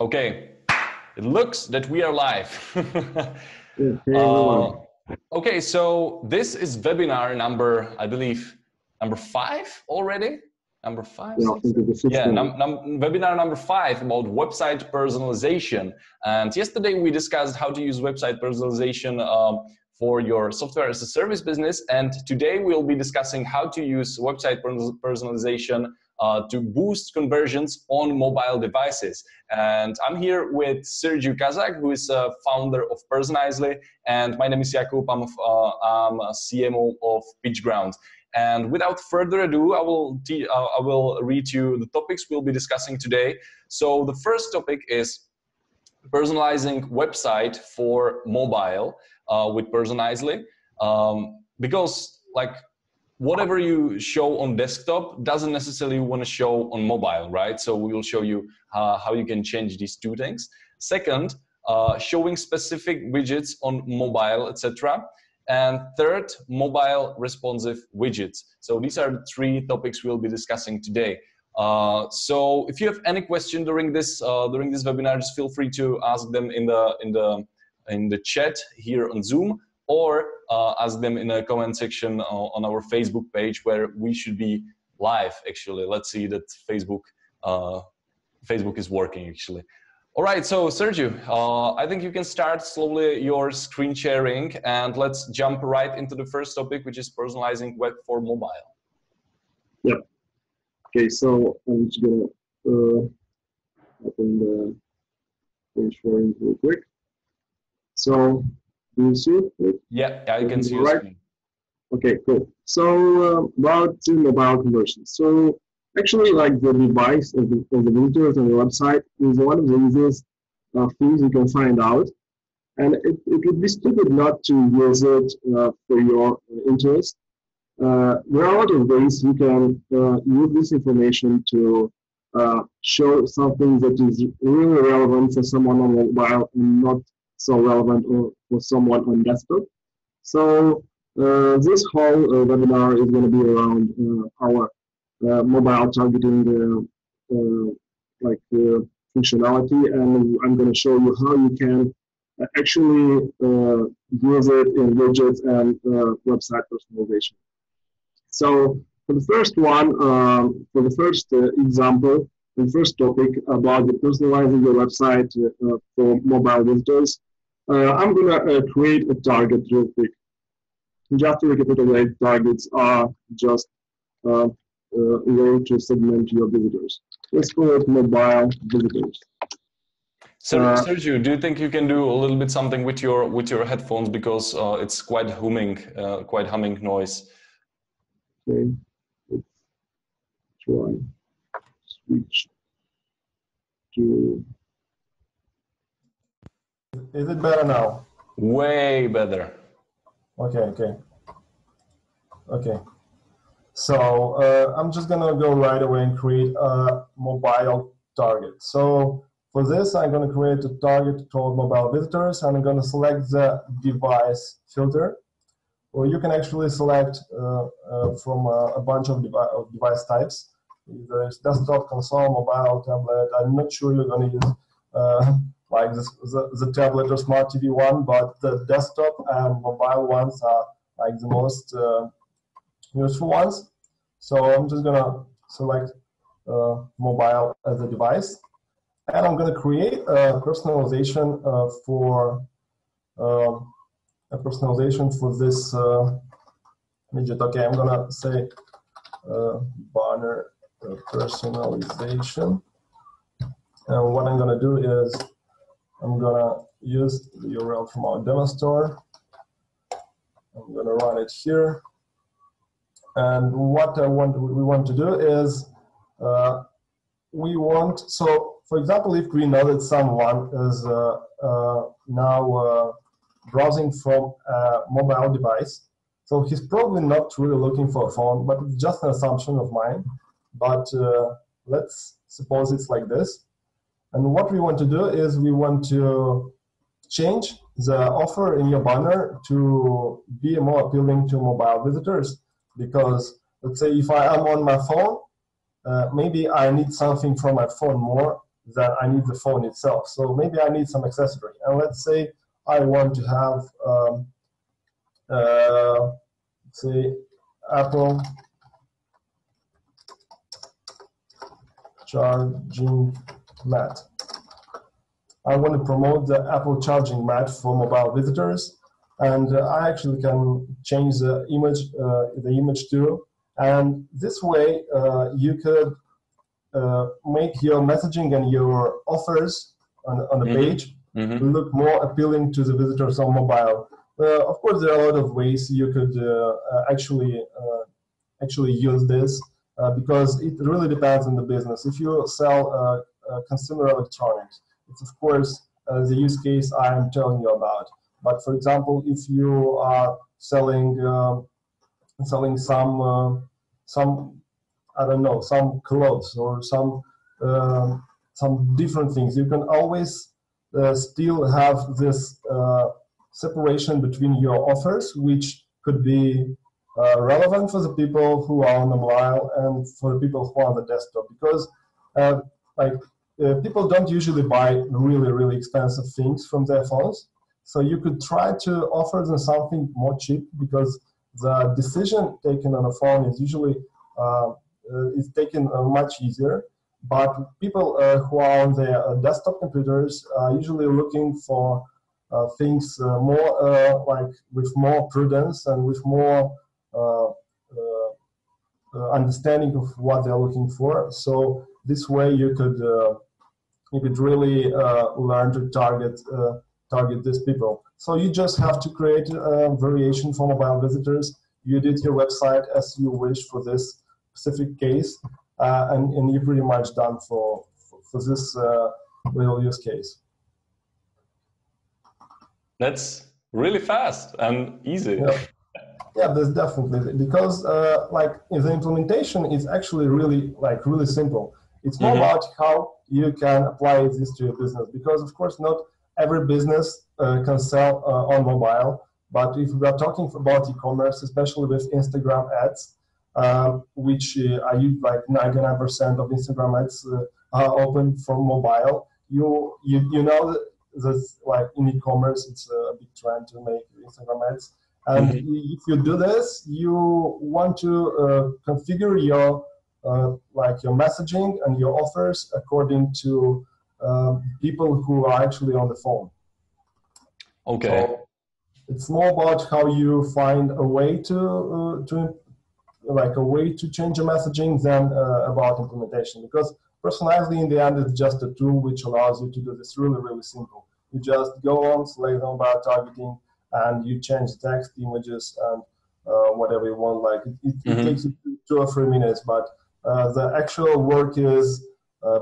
Okay, it looks that we are live. Yeah, hey everyone. Okay, so this is webinar number, I believe, number 5 already? Number 5, Yeah, I 6, think it's the sixth yeah, one. webinar number 5 about website personalization. And yesterday we discussed how to use website personalization for your software as a service business. And today we'll be discussing how to use website personalization to boost conversions on mobile devices. And I'm here with Sergiu Kazak, who is a founder of Personizely, and my name is Jakub. I'm a CMO of PitchGround. And without further ado, I will read you the topics we'll be discussing today. So the first topic is personalizing website for mobile with Personizely, because like whatever you show on desktop doesn't necessarily want to show on mobile, right? So we will show you how you can change these two things. Second, showing specific widgets on mobile, etc. And third, mobile responsive widgets. So these are the 3 topics we'll be discussing today. So if you have any question during this webinar, just feel free to ask them in the chat here on Zoom, or ask them in a comment section on our Facebook page, where we should be live. Actually, let's see that Facebook is working actually. All right, so Sergiu, I think you can start slowly your screen sharing, and let's jump right into the first topic, which is personalizing web for mobile. Yeah. Okay, so I'm just gonna open the screen sharing real quick. So, do you see it? Yeah, I can see your right? screen. Okay, cool. So about mobile conversions. So actually, like the device of the visitors on the website is one of the easiest things you can find out, and it would be stupid not to use it for your interest. There are a lot of ways you can use this information to show something that is really relevant for someone on mobile and not so relevant for someone on desktop. So this whole webinar is going to be around our mobile targeting functionality, and I'm going to show you how you can actually use it in widgets and website personalization. So for the first one, for the first example, the first topic about the personalizing your website for mobile visitors, I'm going to create a target real quick. Just to recapitulate, targets are just a way to segment your visitors. Let's call it mobile visitors. Sergio, do you think you can do a little bit something with your headphones, because it's quite humming noise? Okay, let's try switch to. Is it better now? Way better. Okay. So I'm just gonna go right away and create a mobile target. So for this, I'm gonna create a target called mobile visitors, and I'm gonna select the device filter. Or you can actually select from a bunch of device types. There's desktop, console, mobile, tablet. I'm not sure you're gonna use like the tablet or smart TV one, but the desktop and mobile ones are like the most useful ones. So I'm just gonna select mobile as a device, and I'm gonna create a personalization for this widget. Okay, I'm gonna say banner personalization, and what I'm gonna do is I'm gonna use the URL from our demo store. I'm gonna run it here. And what we want to do is so for example, if we know that someone is now browsing from a mobile device, so he's probably not really looking for a phone, but it's just an assumption of mine. But let's suppose it's like this. And what we want to do is we want to change the offer in your banner to be more appealing to mobile visitors. Because let's say if I am on my phone, maybe I need something from my phone more than I need the phone itself. So maybe I need some accessory. And let's say I want to have, say, Apple charging mat. I want to promote the Apple charging mat for mobile visitors, and I actually can change the image too. And this way, you could make your messaging and your offers on the page look more appealing to the visitors on mobile. Of course, there are a lot of ways you could actually use this because it really depends on the business. If you sell consumer electronics, it's of course the use case I am telling you about. But for example, if you are selling some I don't know, some clothes or some different things, you can always still have this separation between your offers, which could be relevant for the people who are on the mobile and for the people who are on the desktop, because people don't usually buy really expensive things from their phones. So you could try to offer them something more cheap, because the decision taken on a phone is usually is taken much easier. But people who are on their desktop computers are usually looking for things more like with more prudence and with more understanding of what they're looking for. So this way you could really learn to target these people. So you just have to create a variation for mobile visitors. You edit your website as you wish for this specific case, and you're pretty much done for this little use case. That's really fast and easy. Yeah, that's definitely, because the implementation is actually really simple. It's more about how you can apply this to your business, because of course not every business can sell on mobile. But if we are talking about e-commerce, especially with Instagram ads, which I use, like 99% of Instagram ads are open from mobile. You know that like in e-commerce, it's a big trend to make Instagram ads. And if you do this, you want to configure your your messaging and your offers according to people who are actually on the phone. Okay. So it's more about how you find a way to change your messaging than about implementation. Because Personizely, in the end, is just a tool which allows you to do this really simple. You just go on, select on about targeting, and you change text, images, and whatever you want. Like it takes you 2 or 3 minutes, but the actual work is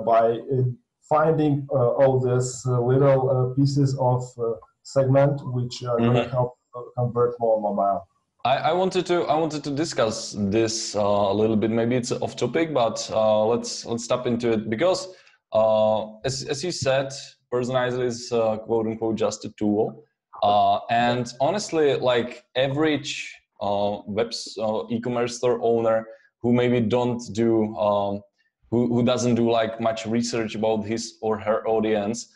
by finding all these little pieces of segment which are going to help convert more mobile. I wanted to discuss this a little bit. Maybe it's off topic, but let's tap into it, because as you said, Personizely is quote unquote just a tool. And honestly, like average e-commerce store owner who maybe don't do who doesn't do like much research about his or her audience,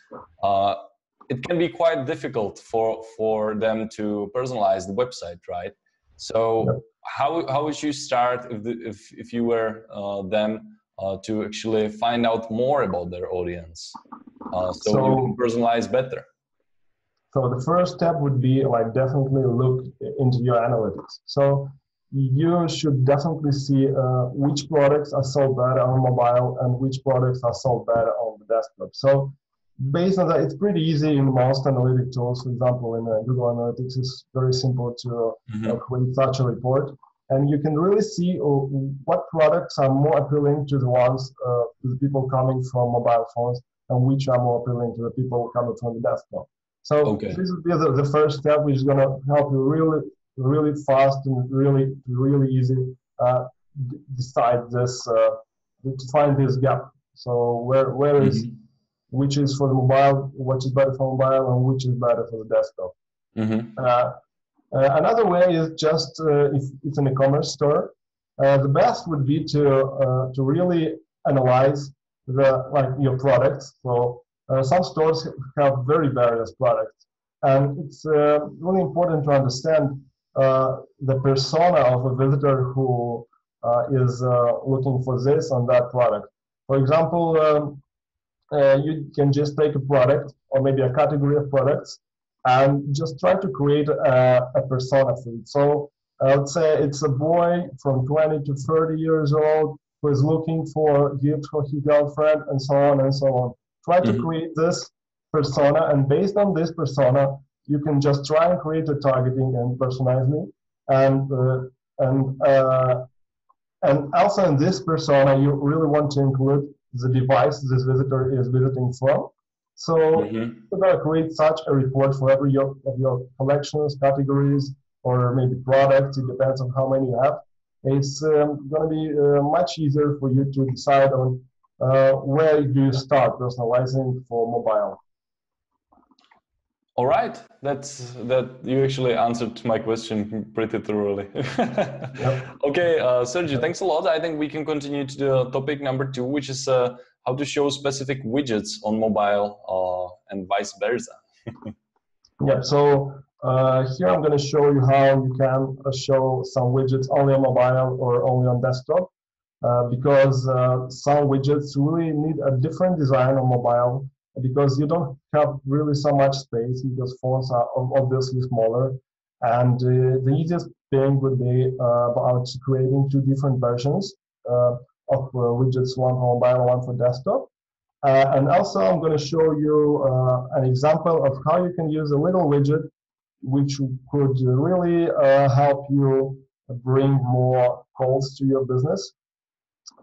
it can be quite difficult for them to personalize the website, right? So how would you start if you were them to actually find out more about their audience, so you can personalize better? So the first step would be like definitely look into your analytics. So you should definitely see which products are sold better on mobile and which products are sold better on the desktop. So based on that, it's pretty easy in most analytic tools. For example, in Google Analytics, it's very simple to create such a report. And you can really see what products are more appealing to the ones, to the people coming from mobile phones, and which are more appealing to the people coming from the desktop. So this would be the first step, which is going to help you really fast and really easy decide this, to find this gap. So where is which is for the mobile, which is better for mobile, and which is better for the desktop. Another way is just if it's an e-commerce store, the best would be to really analyze your products. So some stores have very various products, and it's really important to understand the persona of a visitor who is looking for this on that product. For example, you can just take a product or maybe a category of products and just try to create a persona for it. So I would say it's a boy from 20 to 30 years old who is looking for a gift for his girlfriend and so on and so on. Try to create this persona, and based on this persona, you can just try and create a targeting and Personizely, and and also in this persona, you really want to include the device this visitor is visiting from. So you're going to create such a report for every of your collections, categories, or maybe products. It depends on how many you have. It's going to be much easier for you to decide on where do you start personalizing for mobile. All right, that you actually answered my question pretty thoroughly. Yep. Okay, Sergey, thanks a lot. I think we can continue to the topic number 2, which is how to show specific widgets on mobile and vice versa. Yeah, so here I'm going to show you how you can show some widgets only on mobile or only on desktop, because some widgets really need a different design on mobile, because you don't have really so much space, because phones are obviously smaller. And the easiest thing would be about creating 2 different versions of widgets, one for mobile, one for desktop. And also I'm going to show you an example of how you can use a little widget which could really help you bring more calls to your business.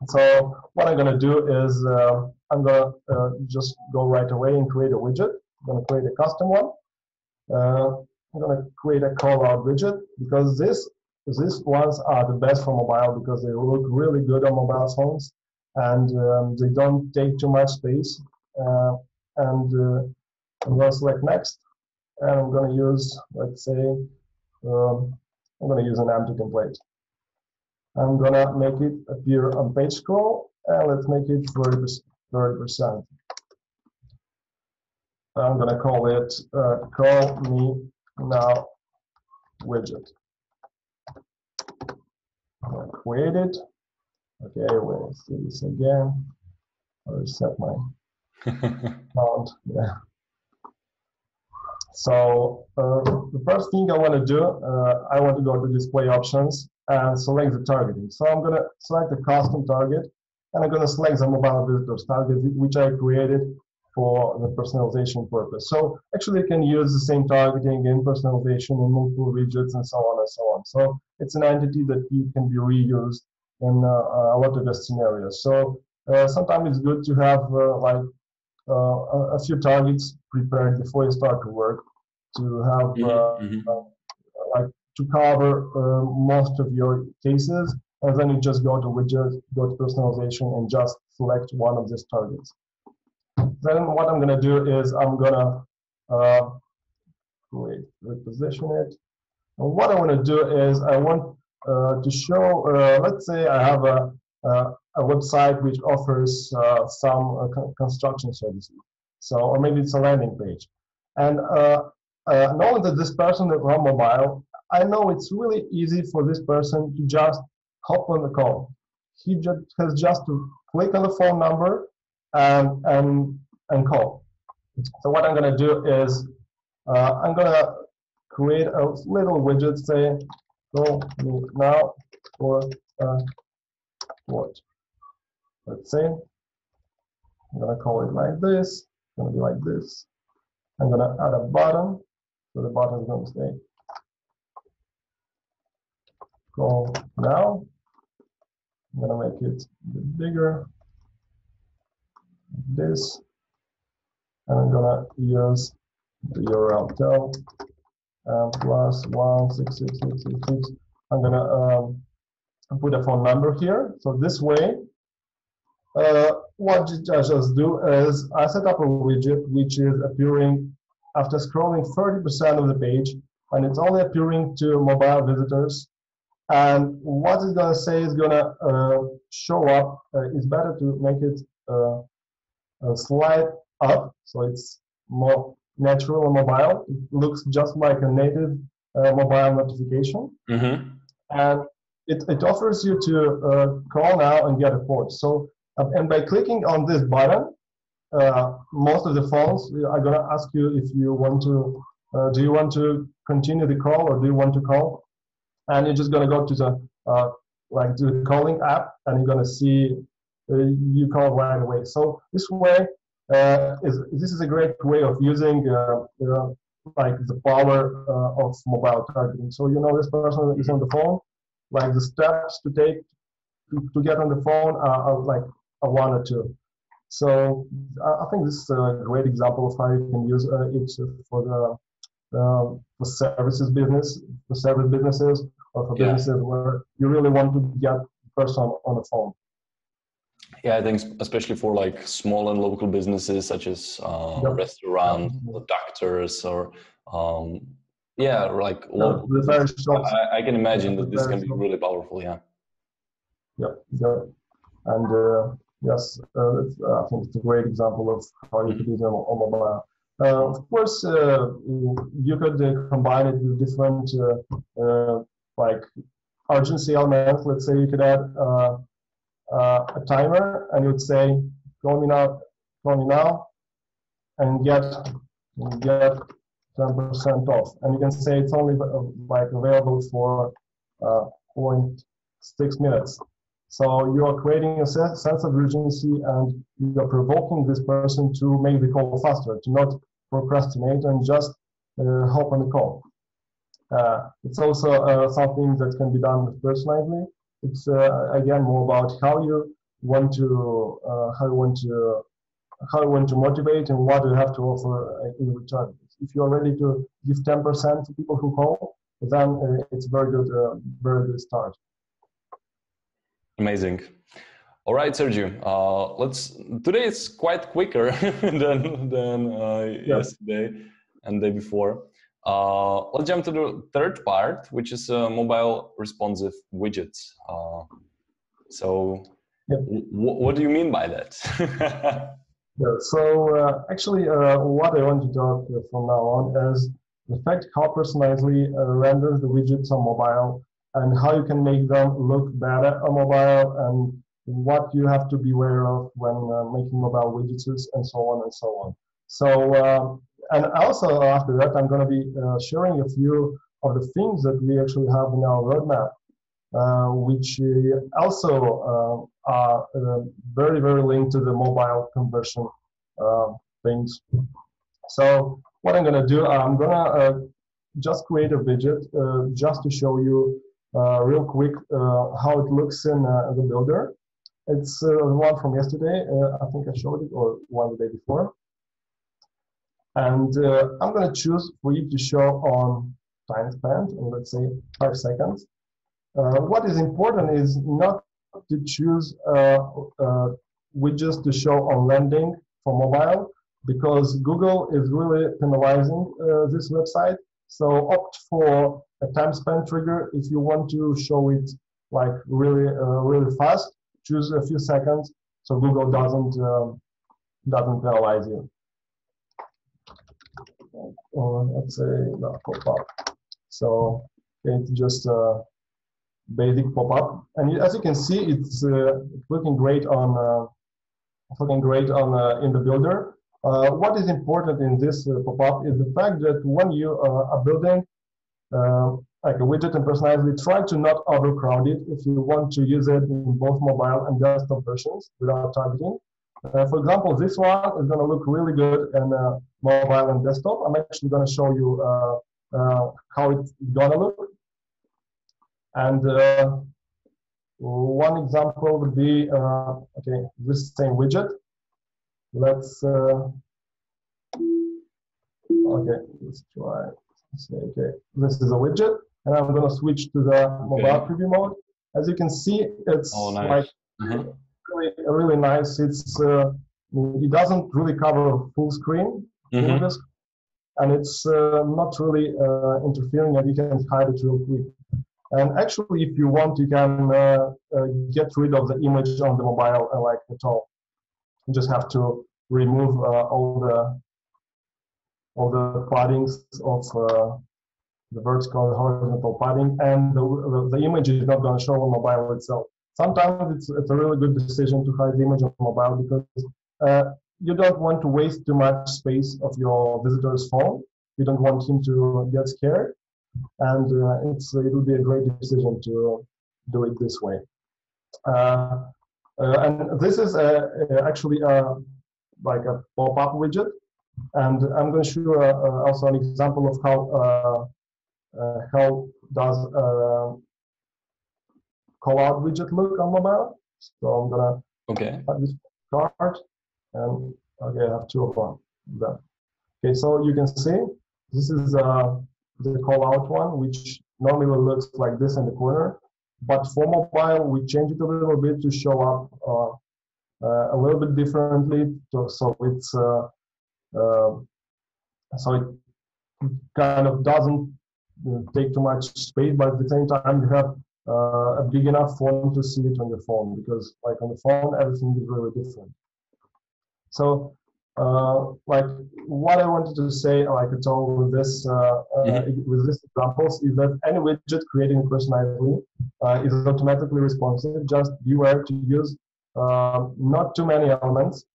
So what I'm going to do is I'm going to just go right away and create a widget. I'm going to create a custom one. I'm going to create a call out widget, because these ones are the best for mobile, because they look really good on mobile phones, and they don't take too much space. I'm going to select next, and I'm going to use, let's say, I'm going to use an empty template. I'm going to make it appear on page scroll, and let's make it 30%. I'm going to call it Call Me Now widget. I'm going to create it. Okay, we'll see this again. I'll reset my account. Yeah. So the first thing I want to do, I want to go to display options and select the targeting. So I'm going to select the custom target, and I'm going to select the mobile visitors target, which I created for the personalization purpose. So actually you can use the same targeting in personalization in multiple widgets and so on and so on. So it's an entity that can be reused in a lot of the scenarios. So sometimes it's good to have a few targets prepared before you start to work, to have to cover most of your cases, and then you just go to widgets, go to personalization, and just select one of these targets. Then what I'm going to do is I'm going to reposition it. And what I want to do is I want to show, let's say I have a website which offers some construction services. So, or maybe it's a landing page. And knowing that this person is on mobile, I know it's really easy for this person to just hop on the call. He has just to click on the phone number and call. So what I'm going to do is I'm going to create a little widget, say, call me now for what? Let's say I'm going to call it like this. It's going to be like this. I'm going to add a button, so the button is going to say call now. I'm going to make it a bit bigger, like this, and I'm going to use the URL tel +1666666. I'm going to put a phone number here. So this way, what I just do is I set up a widget which is appearing after scrolling 30% of the page, and it's only appearing to mobile visitors. And what it's going to say is going to show up. It's better to make it slide up, so it's more natural and mobile. It looks just like a native mobile notification, and it offers you to call now and get a quote. So, and by clicking on this button, most of the phones are going to ask you if you want to, do you want to continue the call or do you want to call? And you're just going to go to the like the calling app, and you're going to see you call right away. So this way, this is a great way of using like the power of mobile targeting. So you know this person is on the phone, like the steps to take to get on the phone are like a one or two. So I think this is a great example of how you can use it for the for services business, for service businesses, or for businesses where you really want to get the person on the phone. Yeah, I think especially for like small and local businesses such as restaurants, or doctors, or like local businesses. I can imagine that this can be really powerful. Yeah. And yes, I think it's a great example of how you could use it on mobile. Of course, you could combine it with different like urgency elements. Let's say you could add a timer, and you would say, call me now, and get 10% off. And you can say it's only like available for 0.6 minutes. So you are creating a sense of urgency, and you are provoking this person to make the call faster, to not procrastinate and just hop on the call. It's also something that can be done with Personizely. It's again more about how you want to motivate and what you have to offer in return. If you are ready to give 10% to people who call, then it's a very good start. Amazing. All right, Sergio. Today it's quite quicker than yesterday and the day before. Let's jump to the third part, which is mobile responsive widgets. What do you mean by that? Actually, what I want to talk from now on is the fact how Personizely renders the widgets on mobile, and how you can make them look better on mobile, and what you have to be aware of when making mobile widgets, and so on and so on. So, and also after that, I'm going to be sharing a few of the things that we actually have in our roadmap, which also are very, very linked to the mobile conversion things. So what I'm going to do, I'm going to just create a widget just to show you real quick how it looks in the builder. It's the one from yesterday. I think I showed it, or one the day before. And I'm going to choose for you to show on time spent, let's say 5 seconds. What is important is not to choose widgets to show on landing for mobile, because Google is really penalizing this website. So opt for a time spent trigger. If you want to show it like really fast, choose a few seconds so Google doesn't penalize you. Let's say the pop-up. So it's just a basic pop-up, and as you can see, it's looking great on in the builder. What is important in this pop-up is the fact that when you are building like a widget and Personizely, try to not overcrowd it if you want to use it in both mobile and desktop versions without targeting. For example, this one is going to look really good in mobile and desktop. I'm actually going to show you how it's going to look. And one example would be, okay, this same widget. Let's, okay, let's try. Okay, this is a widget, and I'm going to switch to the mobile preview mode. As you can see, it's like really nice. It's it doesn't really cover full screen, and it's not really interfering, and you can hide it real quick. And actually, if you want, you can get rid of the image on the mobile like at all. You just have to remove all the paddings of the vertical and horizontal padding, and the image is not going to show on mobile itself. Sometimes it's a really good decision to hide the image on mobile because you don't want to waste too much space of your visitor's phone. You don't want him to get scared, and it will be a great decision to do it this way. And this is actually like a pop-up widget, and I'm going to show also an example of how does call-out widget look on mobile. So I'm gonna add this card, and okay, I have two of them. Okay, so you can see this is the call-out one, which normally looks like this in the corner. But for mobile, we change it a little bit to show up a little bit differently. So it's so it kind of doesn't take too much space, but at the same time you have a big enough font to see it on your phone, because like on the phone everything is really different. So like what I wanted to say, like I told with this with this examples, is that any widget creating Personizely is automatically responsive. Just beware to use not too many elements.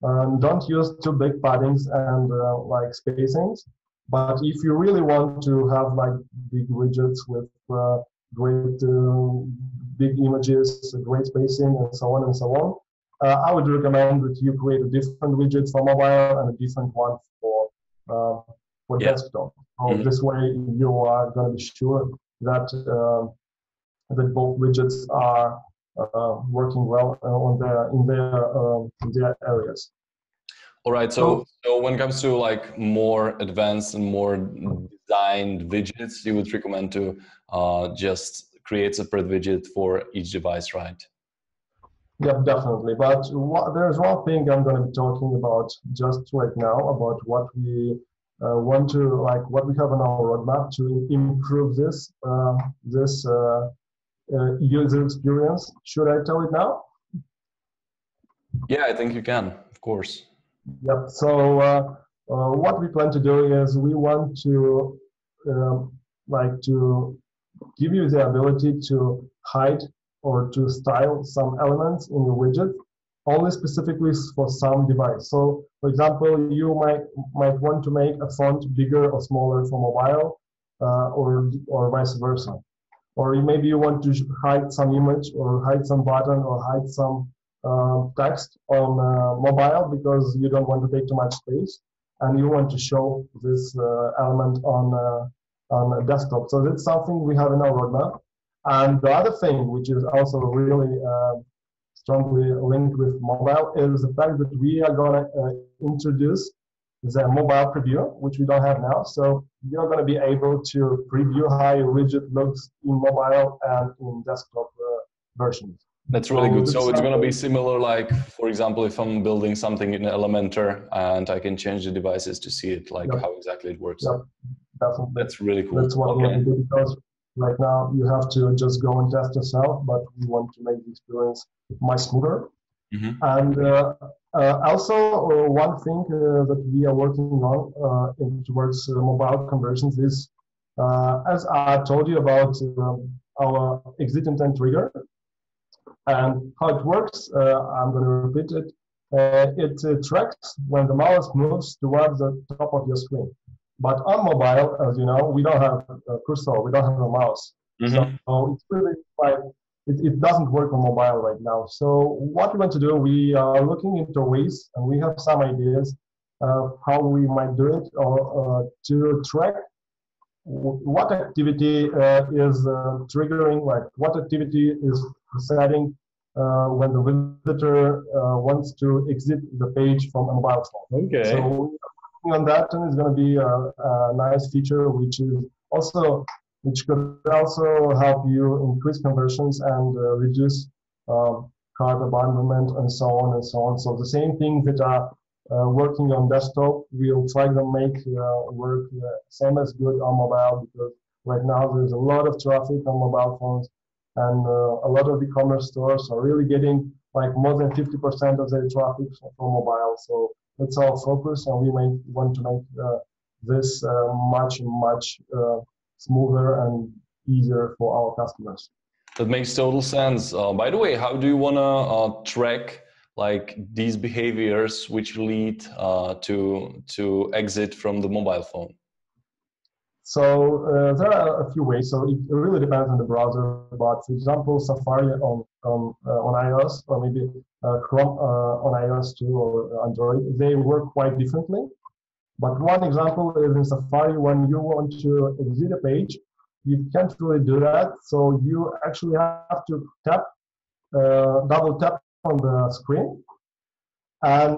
Don't use too big paddings and like spacings. But if you really want to have like big widgets with great big images, great spacing, and so on and so on, I would recommend that you create a different widget for mobile and a different one for desktop. So this way you are going to be sure that that both widgets are working well in their areas. All right. So when it comes to like more advanced and more designed widgets, you would recommend to just create separate widget for each device, right? Yep, definitely. But there's one thing I'm going to be talking about just right now, about what we want to, like what we have on our roadmap to improve this user experience. Should I tell it now? Yeah, I think you can, of course. Yep. So what we plan to do is we want to like to give you the ability to hide or to style some elements in your widget only specifically for some device. So for example, you might want to make a font bigger or smaller for mobile or vice versa. Or maybe you want to hide some image or hide some button or hide some text on mobile because you don't want to take too much space and you want to show this element on a desktop. So that's something we have in our roadmap. And the other thing, which is also really strongly linked with mobile, is the fact that we are going to introduce the mobile preview, which we don't have now. So you're going to be able to preview how your widget looks in mobile and in desktop versions. That's really good. So it's going to be similar, like, for example, if I'm building something in Elementor and I can change the devices to see it, like how exactly it works. Yep. Definitely. That's really cool. That's what we want to do, because right now you have to just go and test yourself, but we want to make the experience much smoother. And also one thing that we are working on towards mobile conversions is, as I told you about our exit intent trigger and how it works, I'm going to repeat it. It tracks when the mouse moves towards the top of your screen. But on mobile, as you know, we don't have a cursor, we don't have a mouse. So it's really like, it doesn't work on mobile right now. So what we want to do, we are looking into ways, and we have some ideas of how we might do it, or to track what activity is triggering, like what activity is setting when the visitor wants to exit the page from a mobile phone. Okay. So on that, and it's going to be a nice feature, which could also help you increase conversions and reduce cart abandonment and so on and so on. So the same things that are working on desktop, we'll try to make work same as good on mobile, because right now there's a lot of traffic on mobile phones, and a lot of e-commerce stores are really getting like more than 50% of their traffic from mobile. So that's our focus, and we may want to make this much smoother and easier for our customers. That makes total sense. By the way, how do you want to track like these behaviors which lead to exit from the mobile phone? So there are a few ways. So it really depends on the browser. But for example, Safari on iOS, or maybe Chrome on iOS too, or Android, they work quite differently. But one example is in Safari, when you want to exit a page, you can't really do that. So you actually have to tap, double tap on the screen, and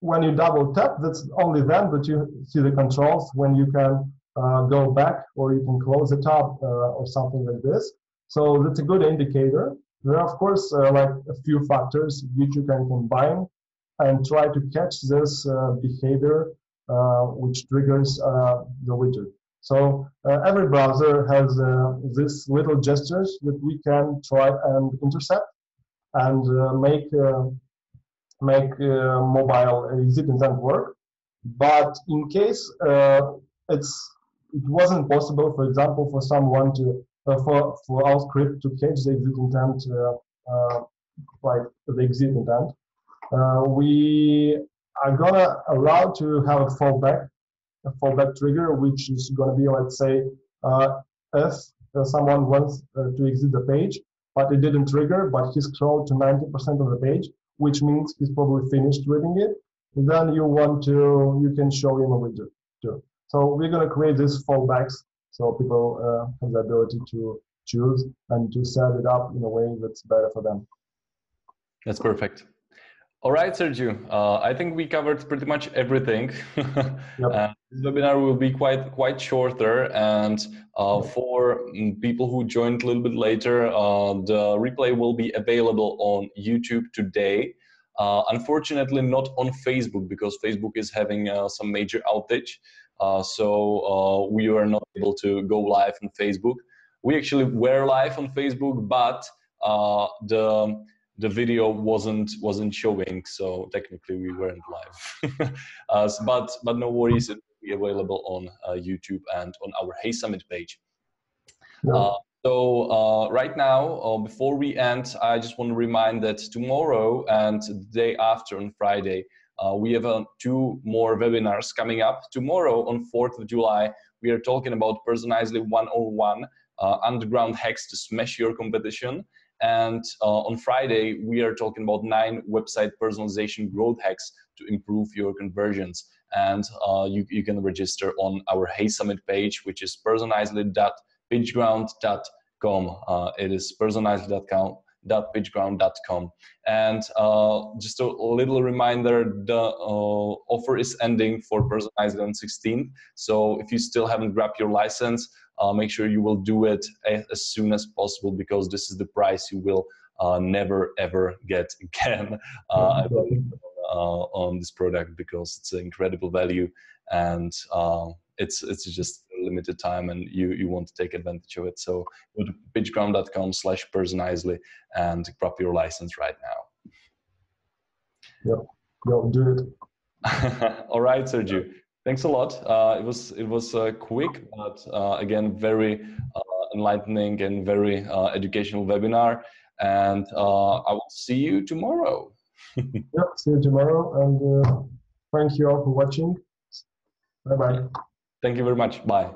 when you double tap, that's only then that you see the controls, when you can go back, or you can close the tab or something like this. So that's a good indicator. There are, of course, like a few factors which you can combine and try to catch this behavior which triggers the widget. So every browser has these little gestures that we can try and intercept and make mobile exit intent work. But in case it wasn't possible, for example, for someone to for our script to catch the exit intent, like the exit intent, we are gonna allow to have a fallback trigger, which is gonna be, let's say, if someone wants to exit the page, but it didn't trigger, but he scrolled to 90% of the page, which means he's probably finished reading it, then you can show him a widget too. So we're gonna create these fallbacks so people have the ability to choose and to set it up in a way that's better for them. That's perfect. All right, Sergio. I think we covered pretty much everything. Yep. This webinar will be quite shorter, and for people who joined a little bit later, the replay will be available on YouTube today. Unfortunately, not on Facebook, because Facebook is having some major outage. So we were not able to go live on Facebook. We actually were live on Facebook, but the video wasn't showing, so technically we weren't live. But no worries, it will be available on YouTube and on our Hey Summit page. Yeah. So right now, before we end, I just want to remind that tomorrow and the day after, on Friday, we have 2 more webinars coming up. Tomorrow, on 4th of July, we are talking about Personizely 101, underground hacks to smash your competition. And on Friday, we are talking about 9 website personalization growth hacks to improve your conversions. And you can register on our Hey Summit page, which is personizely.pitchground.com. It is personizely.pitchground.com. And just a little reminder, the offer is ending for Personizely on 16th. So if you still haven't grabbed your license, make sure you will do it as soon as possible, because this is the price you will never ever get again on this product, because it's an incredible value, and it's just a limited time, and you want to take advantage of it. So go to pitchground.com/personizely and grab your license right now. Yep. Go do it. All right, Sergio. Thanks a lot. It was quick, but again, very enlightening and very educational webinar. And I will see you tomorrow. Yep. See you tomorrow, and thank you all for watching. Bye bye. Thank you very much. Bye.